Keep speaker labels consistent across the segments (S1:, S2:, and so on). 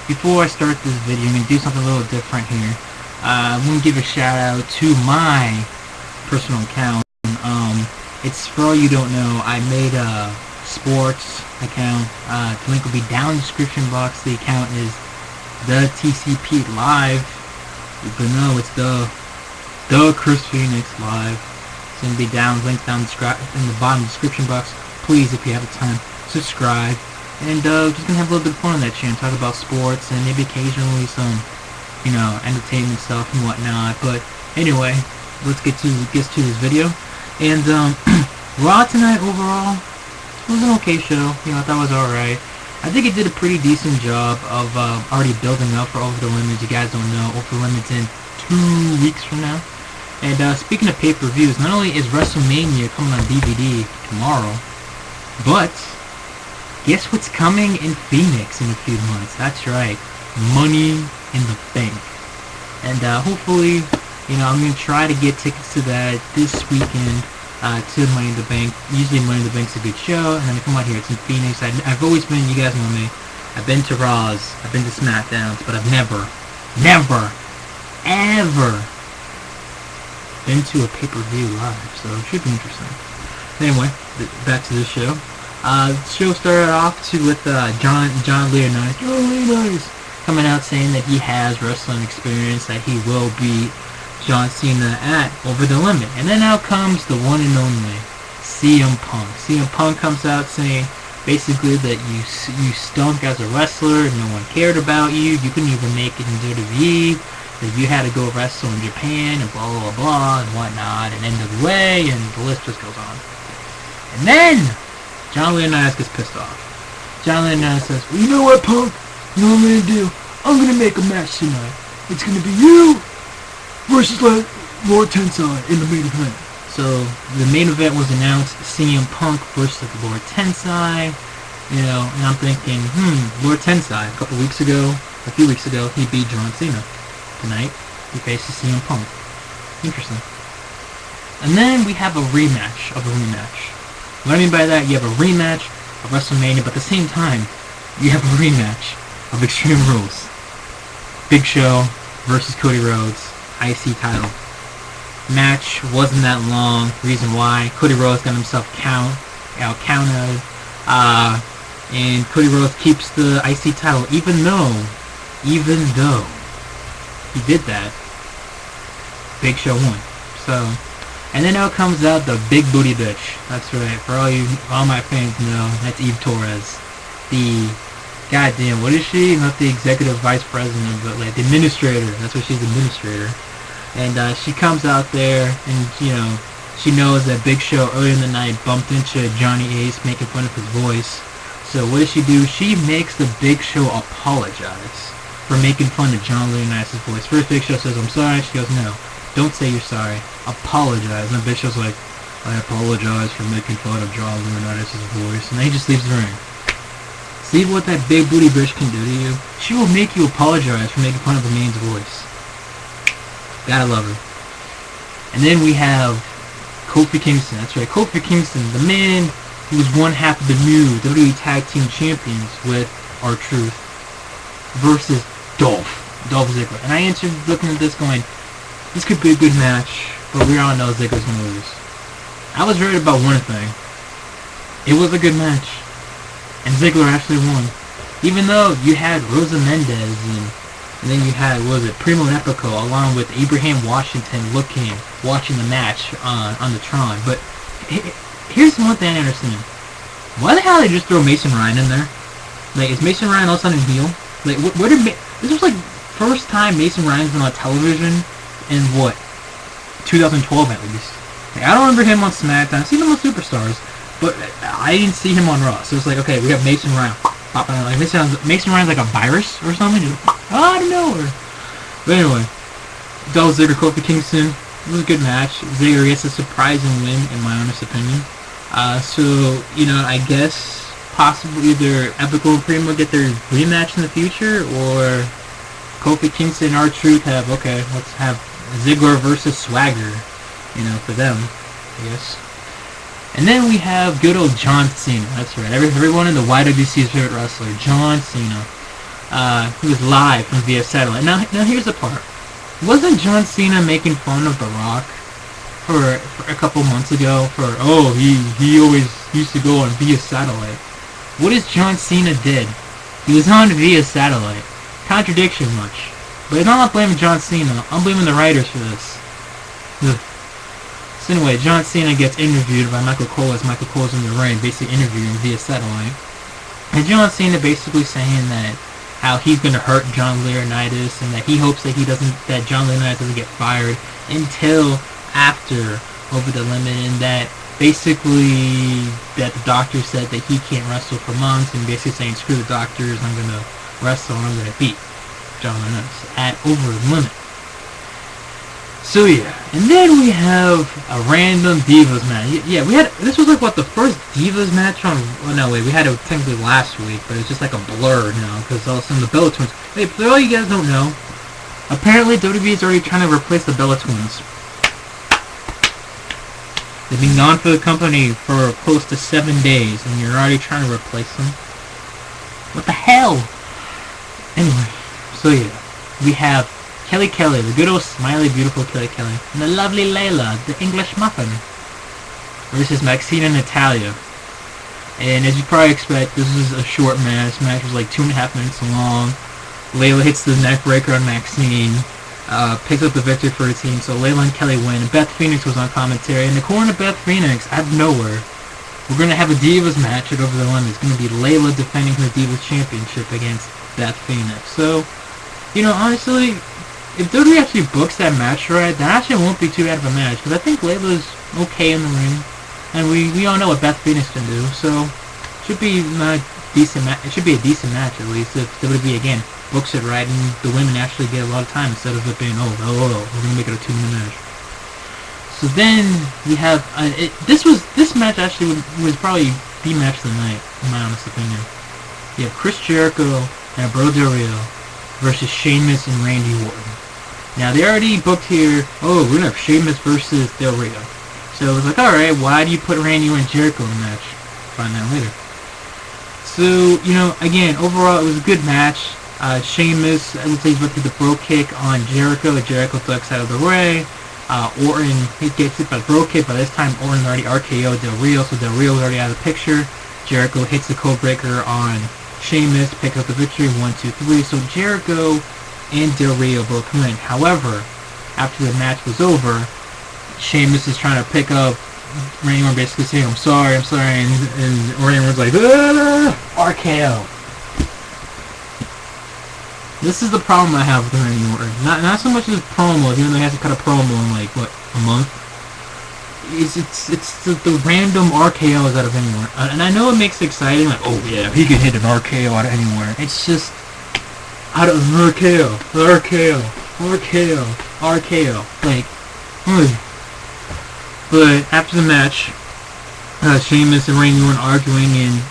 S1: before I start this video, I'm going to do something a little different here. I'm going to give a shout out to my personal account. It's, for all you don't know, I made a sports account. The link will be down in the description box. The account is the TCP Live. But no, it's the TheChrisPhoenix Live. It's going to be down, links down in the bottom description box. Please, if you have the time, subscribe. And just going to have a little bit of fun on that channel. Talk about sports and maybe occasionally some, entertainment stuff and whatnot. But anyway, let's get to this video. And Raw tonight overall was an okay show. I thought it was alright. I think it did a pretty decent job of already building up for Over the Limit. You guys don't know, Over the Limit's in 2 weeks from now. And speaking of pay-per-views, not only is WrestleMania coming on DVD tomorrow, but guess what's coming in Phoenix in a few months? That's right, Money in the Bank. And hopefully, I'm going to try to get tickets to that this weekend, to Money in the Bank. Usually Money in the Bank's a good show, and then I come out here, it's in Phoenix. I've always been, you guys know me, I've been to Raws, I've been to SmackDowns, but I've never, ever been to a pay-per-view live, so it should be interesting. Anyway, back to the show. The show started off with John Leonidas coming out saying that he has wrestling experience, that he will beat John Cena at Over the Limit. And then out comes the one and only CM Punk. CM Punk comes out saying basically that you stunk as a wrestler, no one cared about you, you couldn't even make it in WWE, that you had to go wrestle in Japan and blah blah blah and whatnot, and NWA, and the list just goes on. And then John Leonidas gets pissed off. John Leonidas says, well, you know what, Punk? You know what I'm going to do? I'm going to make a match tonight. It's going to be you versus Lord Tensai in the main event. So the main event was announced, CM Punk versus Lord Tensai. And I'm thinking, Lord Tensai, a few weeks ago, he beat John Cena. Tonight, he faces CM Punk. Interesting. And then we have a rematch of a rematch. What I mean by that, you have a rematch of WrestleMania, but at the same time, you have a rematch of Extreme Rules. Big Show versus Cody Rhodes, IC title. Match wasn't that long. Reason why, Cody Rhodes got himself counted, and Cody Rhodes keeps the IC title, even though he did that. Big Show won. So. And then out comes out the big booty bitch. That's right. For all my fans know, that's Eve Torres. The goddamn, what is she? Not the executive vice president, but like the administrator. That's what she's, administrator. And she comes out there, and she knows that Big Show earlier in the night bumped into Johnny Ace, making fun of his voice. So what does she do? She makes the Big Show apologize for making fun of John Leonidas' voice. First, Big Show says, "I'm sorry." She goes, "No. Don't say you're sorry. Apologize." And the Big Show's like, "I apologize for making fun of John Leonidas' voice." And then he just leaves the ring. See what that big booty bitch can do to you? She will make you apologize for making fun of a man's voice. Gotta love her. And then we have Kofi Kingston. That's right, Kofi Kingston, the man who was one half of the new WWE Tag Team Champions with R-Truth, versus Dolph Ziggler. And I answered looking at this going, this could be a good match, but we all know Ziggler's going to lose. I was worried about one thing. It was a good match, and Ziggler actually won. Even though you had Rosa Mendez, and then you had, Primo and Epico, along with Abraham Washington watching the match on the Tron. But here's one thing I understand. Why the hell did they just throw Mason Ryan in there? Like, is Mason Ryan all of a sudden heel? Like, this was like first time Mason Ryan's been on television in 2012 at least. Like, I don't remember him on SmackDown. I've seen him on Superstars, but I didn't see him on Raw. So it's like, okay, we have Mason Ryan popping out. Like Mason Ryan's like a virus or something. Just out of nowhere. But anyway, Dolph Ziggler, Kofi Kingston. It was a good match. Ziggler gets a surprising win, in my honest opinion. So I guess possibly either Epico and Primo get their rematch in the future, or Kofi Kingston and R-Truth have, okay, let's have Ziggler versus Swagger, for them, I guess. And then we have good old John Cena. That's right, everyone in the YWC's favorite wrestler, John Cena. He was live from via satellite. Now here's the part. Wasn't John Cena making fun of The Rock for a couple months ago for, oh, he always used to go on via satellite? What is John Cena did? He was on via satellite. Contradiction much. But I'm not blaming John Cena. I'm blaming the writers for this. Ugh. So anyway, John Cena gets interviewed by Michael Cole as Michael Cole's in the ring, basically interviewing via satellite. And John Cena basically saying that how he's going to hurt John Laurinaitis and that he hopes that that John Laurinaitis doesn't get fired until after Over the Limit, and that basically that the doctor said that he can't wrestle for months, and basically saying screw the doctors, I'm going to wrestle and I'm going to beat John Laurinaitis at Over the Limit. So yeah, and then we have a random Divas match. Yeah, this was like, what, the first Divas match on, well, no, wait, we had it technically last week, but it's just like a blur now, because all of a sudden the Bella Twins, hey, for all you guys don't know, apparently WWE is already trying to replace the Bella Twins. They've been gone for the company for close to 7 days, and you're already trying to replace them? What the hell? Anyway, so yeah, we have Kelly, the good old smiley, beautiful Kelly, and the lovely Layla, the English muffin, versus Maxine and Natalya. And as you probably expect, this is a short match. The match was like 2.5 minutes long. Layla hits the neck breaker on Maxine, picks up the victory for her team, so Layla and Kelly win. And Beth Phoenix was on commentary, and according to Beth Phoenix, out of nowhere, we're going to have a Divas match at Over the Limit. It's going to be Layla defending her Divas Championship against Beth Phoenix. So, you know, honestly, if WWE actually books that match right, that actually won't be too bad of a match, because I think Layla's okay in the ring, and we all know what Beth Phoenix can do, so it should be a decent match. It should be a decent match at least if WWE again books it right and the women actually get a lot of time instead of it being we're gonna make it a 2-minute match. So then we have this match actually was probably the match of the night in my honest opinion. You have Chris Jericho and Bro Del Rio versus Sheamus and Randy Orton. Now, they already booked here, we're going to have Sheamus versus Del Rio. So it was like, alright, why do you put Randy Orton and Jericho in the match? Find out later. So, you know, again, overall, it was a good match. Sheamus, I would say he's about to hit the bro kick on Jericho. Jericho ducks out of the way. Orton, he gets hit by the bro kick. By this time, Orton already RKO'd Del Rio, so Del Rio was already out of the picture. Jericho hits the code breaker on Sheamus, picks up the victory, 1, 2, 3. So Jericho and Del Rio both win. However, after the match was over, Sheamus is trying to pick up Randy Orton, basically saying, I'm sorry, and Randy Orton's like, RKO. This is the problem I have with Randy Orton. Not so much his promo, even though he has to cut a promo in like, what, a month? It's the random RKOs out of anywhere. And I know it makes it exciting, like, oh yeah, he can hit an RKO out of anywhere. It's just out of RKO. Like, but after the match, Sheamus and Randy Orton arguing in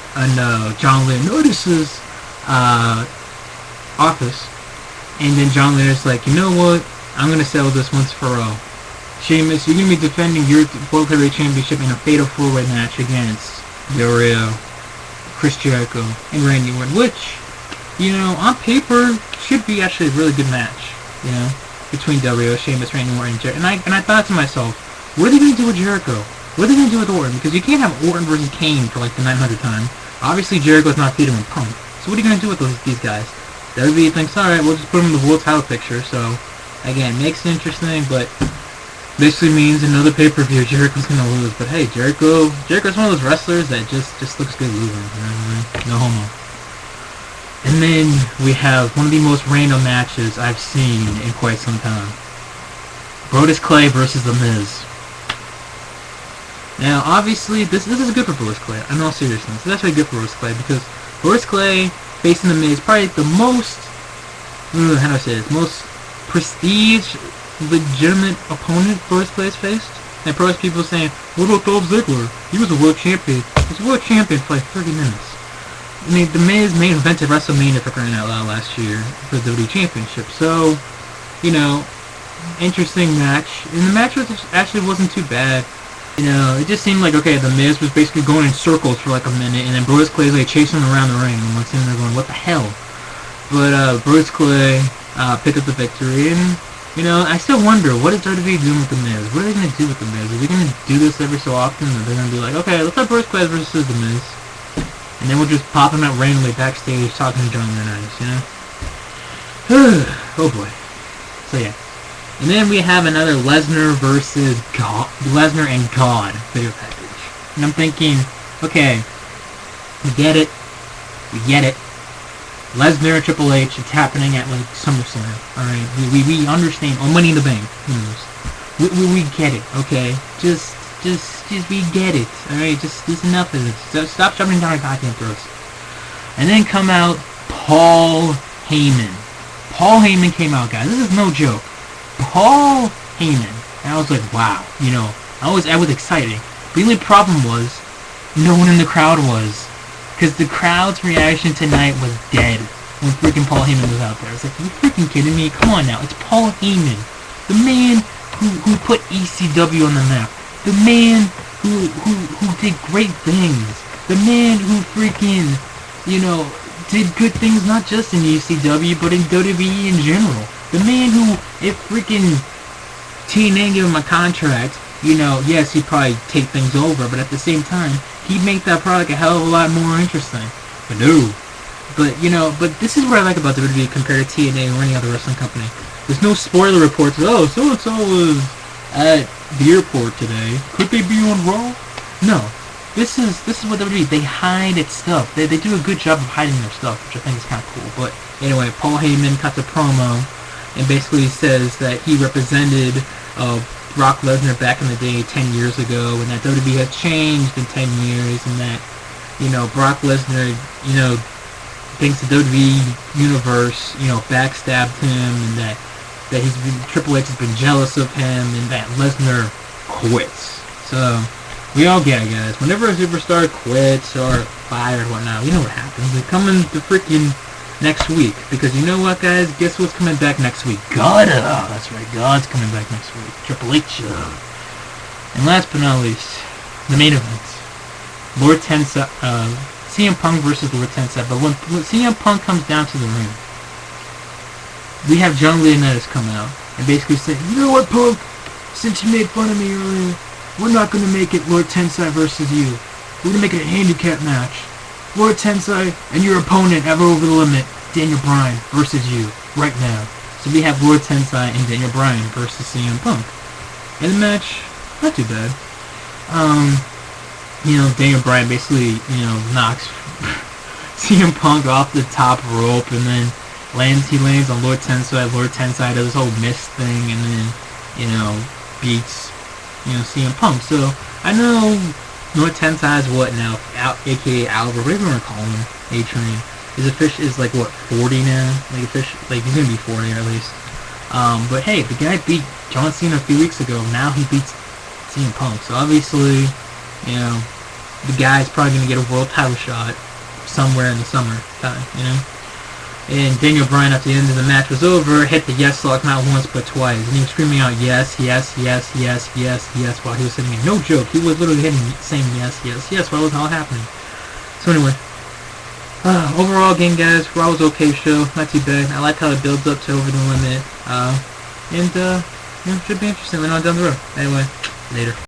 S1: John Laurinaitis' office, and then John Laurinaitis like, you know what? I'm gonna settle this once for all. Sheamus, you're gonna be defending your World Heavyweight Championship in a fatal 4-way match against Del Rio, Chris Jericho, and Randy Orton, which, you know, on paper, should be actually a really good match, you know, between Del Rio, Sheamus, Randy Orton, and Jericho. And I thought to myself, what are they going to do with Jericho? What are they going to do with Orton? Because you can't have Orton versus Kane for like the 900th time. Obviously, Jericho's not beating him in Punk. So what are you going to do with these guys? WWE thinks, alright, we'll just put them in the world title picture. So, again, makes it interesting, but basically means another pay-per-view, Jericho's going to lose. But hey, Jericho's one of those wrestlers that just looks good losing. You know what I mean? No homo. And then we have one of the most random matches I've seen in quite some time. Brodus Clay versus The Miz. Now, obviously, this is good for Brodus Clay. In all seriousness, it's actually good for Brodus Clay because Brodus Clay facing The Miz, probably the most, how do I say this, most prestige, legitimate opponent Brodus Clay has faced. And pro people saying, what about Dolph Ziggler? He was a world champion. He was a world champion for like 30 minutes. I mean, The Miz main evented WrestleMania for crying out loud last year for the WWE Championship. So, you know, interesting match. And the match actually wasn't too bad. You know, it just seemed like, okay, The Miz was basically going in circles for like a minute, and then Brodus Clay like chasing him around the ring, and I'm sitting there going, what the hell? But Bruce Clay picked up the victory, and you know, I still wonder, what is WWE doing with The Miz? What are they going to do with The Miz? Are they going to do this every so often? Or they're going to be like, okay, let's have Bruce Clay versus The Miz, and then we'll just pop him out randomly backstage talking to John Laurinaitis, you know? Oh boy. So yeah. And then we have another Lesnar versus Lesnar and God video package. And I'm thinking, okay, we get it. We get it. Lesnar and Triple H, it's happening at like SummerSlam. Alright, we understand. Oh, Money in the Bank. Who knows? We get it, okay? Just we get it. Alright, just enough of this. Stop shoving down our goddamn throats. And then come out Paul Heyman. Paul Heyman came out, guys. This is no joke. Paul Heyman. And I was like, wow. You know, I was excited. The only problem was, no one in the crowd was. Because the crowd's reaction tonight was dead when freaking Paul Heyman was out there. It's like, are you freaking kidding me? Come on now. It's Paul Heyman. The man who put ECW on the map. The man who did great things. The man who freaking, you know, did good things not just in ECW, but in WWE in general. The man who, if freaking TNA gave him a contract, you know, yes, he'd probably take things over, but at the same time, he'd make that product a hell of a lot more interesting. But no. But, you know, but this is what I like about WWE compared to TNA or any other wrestling company. There's no spoiler reports. Oh, so-and-so was at the airport today. Could they be on Raw? No. This is what WWE, they hide its stuff. They do a good job of hiding their stuff, which I think is kind of cool. But anyway, Paul Heyman cuts a promo and basically says that he represented Brock Lesnar back in the day 10 years ago, and that WWE has changed in 10 years, and that, you know, Brock Lesnar, you know, thinks the WWE universe, you know, backstabbed him, and that Triple H has been jealous of him, and that Lesnar quits. So we all get it, guys. Whenever a superstar quits or fired or whatnot, we know what happens. They come in the freaking next week, because you know what, guys? Guess what's coming back next week? God! Oh, that's right. God's coming back next week. Triple H. And last but not least, the main event. Lord Tensai, CM Punk versus Lord Tensai. But when CM Punk comes down to the ring, we have John Laurinaitis come out and basically say, you know what, Punk? Since you made fun of me earlier, we're not going to make it Lord Tensai versus you. We're going to make it a handicap match. Lord Tensai and your opponent ever over the limit, Daniel Bryan versus you, right now. So we have Lord Tensai and Daniel Bryan versus CM Punk. And the match, not too bad. You know, Daniel Bryan basically, you know, knocks CM Punk off the top rope, and then he lands on Lord Tensai. Lord Tensai does this whole mist thing, and then, you know, beats, you know, CM Punk. So I know Lord Tensai is what now, aka Albert, whatever you want to call him, A-Train. Is like what, 40 now? Like he's gonna be 40 at least. But hey, the guy beat John Cena a few weeks ago. Now he beats CM Punk. So obviously, you know, the guy's probably gonna get a world title shot somewhere in the summer time, you know. And Daniel Bryan, at the end of the match was over, hit the yes lock not once but twice, and he was screaming out yes, yes, yes, yes, yes, yes while he was sitting there. No joke, he was literally saying yes, yes, yes while it was all happening. So anyway, overall game, guys, Raw was okay show, not too bad. I like how it builds up to over the limit, and you know, should be interesting later on down the road. Anyway, later.